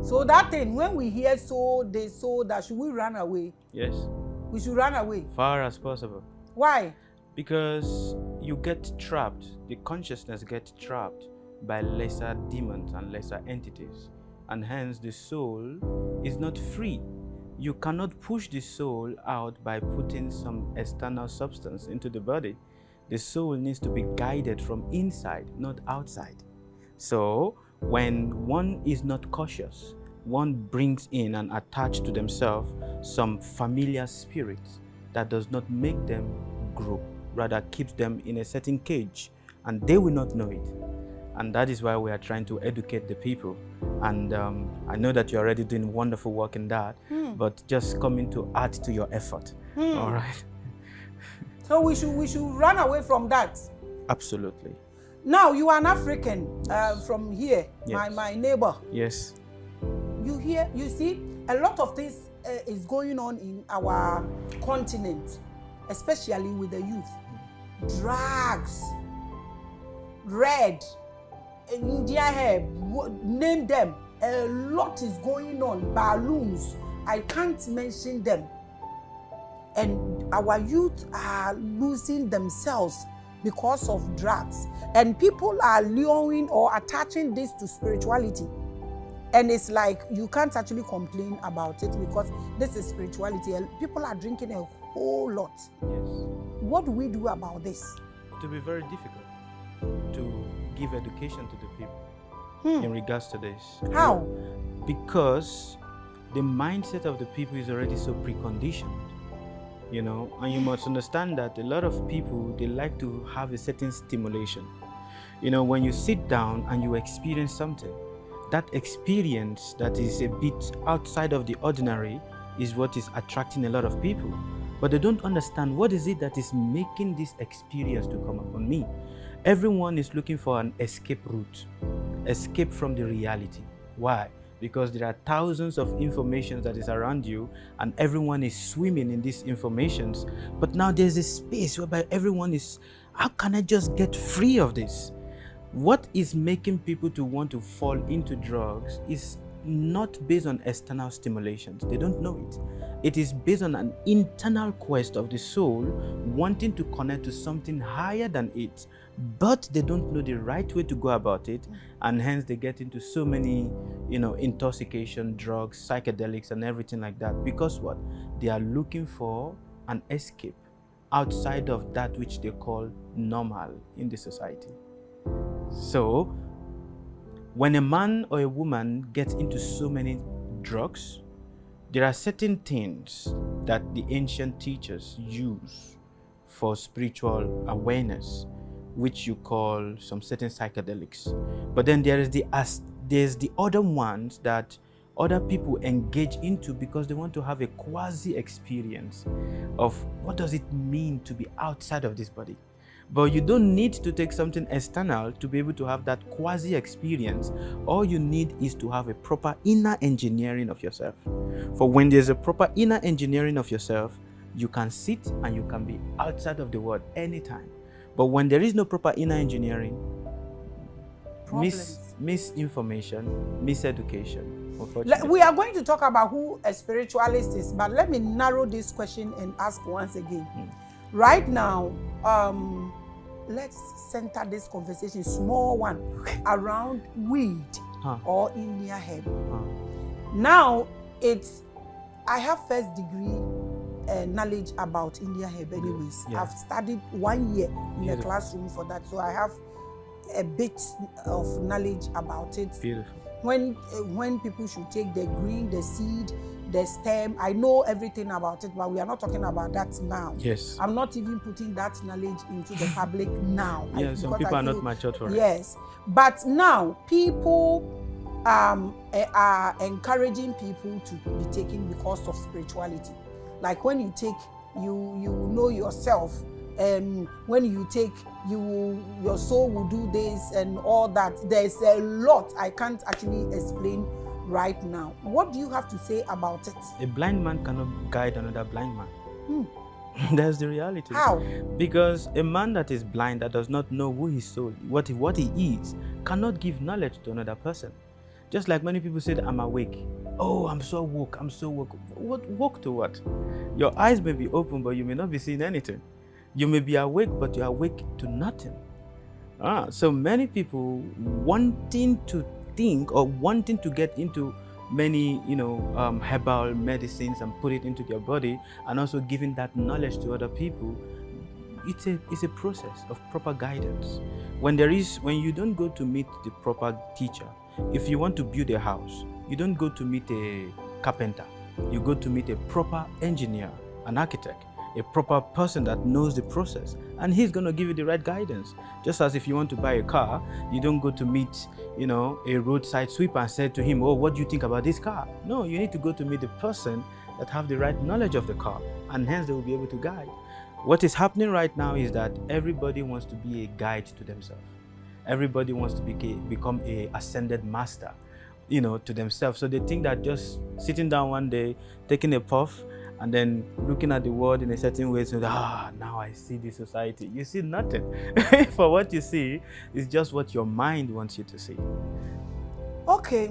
So that thing, when we hear they sold that, should we run away? Yes. We should run away. Far as possible. Why? Because you get trapped, the consciousness gets trapped by lesser demons and lesser entities. And hence the soul is not free. You cannot push the soul out by putting some external substance into the body. The soul needs to be guided from inside, not outside. So when one is not cautious, one brings in and attach to themselves some familiar spirit that does not make them grow, rather keeps them in a certain cage, and they will not know it. And that is why we are trying to educate the people. And I know that you're already doing wonderful work in that, but just coming to add to your effort. All right. So we should run away from that. Absolutely. Now you are an African from here, Yes. my neighbor. Yes. You see, a lot of things is going on in our continent, especially with the youth. Drugs, red, India hair, name them. A lot is going on. Balloons, I can't mention them. And our youth are losing themselves because of drugs. And people are luring or attaching this to spirituality. And it's like you can't actually complain about it because this is spirituality. And people are drinking a whole lot. Yes. What do we do about this? It will be very difficult to give education to the people in regards to this. How? Because the mindset of the people is already so preconditioned, you know, and you must understand that a lot of people, they like to have a certain stimulation. You know, when you sit down and you experience something, that experience that is a bit outside of the ordinary is what is attracting a lot of people. But they don't understand what is it that is making this experience to come upon me. Everyone is looking for an escape route, escape from the reality. Why? Because there are thousands of information that is around you and everyone is swimming in these informations. But now there's a space whereby everyone is, how can I just get free of this? What is making people to want to fall into drugs is not based on external stimulations. They don't know it. It is based on an internal quest of the soul wanting to connect to something higher than it, but they don't know the right way to go about it, and hence they get into so many, you know, intoxication, drugs, psychedelics, and everything like that. Because what? They are looking for an escape outside of that which they call normal in the society. So, when a man or a woman gets into so many drugs, there are certain things that the ancient teachers use for spiritual awareness, which you call some certain psychedelics. But then there's the other ones that other people engage into because they want to have a quasi experience of what does it mean to be outside of this body. But you don't need to take something external to be able to have that quasi experience. All you need is to have a proper inner engineering of yourself. For when there's a proper inner engineering of yourself, you can sit and you can be outside of the world anytime. But when there is no proper inner engineering, misinformation, miseducation, unfortunately. We are going to talk about who a spiritualist is, but let me narrow this question and ask once again. Right now, let's center this conversation, small one, around weed or India herb. Now, I have first degree knowledge about India herb anyways. Yeah. I've studied 1 year in the classroom for that, so I have a bit of knowledge about it. Beautiful. When people should take the green, the seed, the stem, I know everything about it, but we are not talking about that now. Yes. I'm not even putting that knowledge into the public now. Yeah, some people are not matured for it. Yes, but now people are encouraging people to be taken because of spirituality. Like when you take, you know yourself. When you take, your soul will do this and all that. There's a lot I can't actually explain right now. What do you have to say about it? A blind man cannot guide another blind man. That's the reality. How? Because a man that is blind, that does not know who his soul, what he is, cannot give knowledge to another person. Just like many people say that I'm awake. Oh, I'm so woke, I'm so woke. What woke to what? Your eyes may be open, but you may not be seeing anything. You may be awake, but you're awake to nothing. So many people wanting to think or wanting to get into many, herbal medicines and put it into their body, and also giving that knowledge to other people. It's a process of proper guidance. When you don't go to meet the proper teacher, if you want to build a house, you don't go to meet a carpenter. You go to meet a proper engineer, an architect, a proper person that knows the process, and he's going to give you the right guidance. Just as if you want to buy a car, you don't go to meet, a roadside sweeper and say to him, oh, what do you think about this car? No, you need to go to meet the person that have the right knowledge of the car, and hence they will be able to guide. What is happening right now is that everybody wants to be a guide to themselves. Everybody wants to become a ascended master, to themselves. So they think that just sitting down one day, taking a puff, and then looking at the world in a certain way, so now I see this society. You see nothing. For what you see is just what your mind wants you to see. Okay.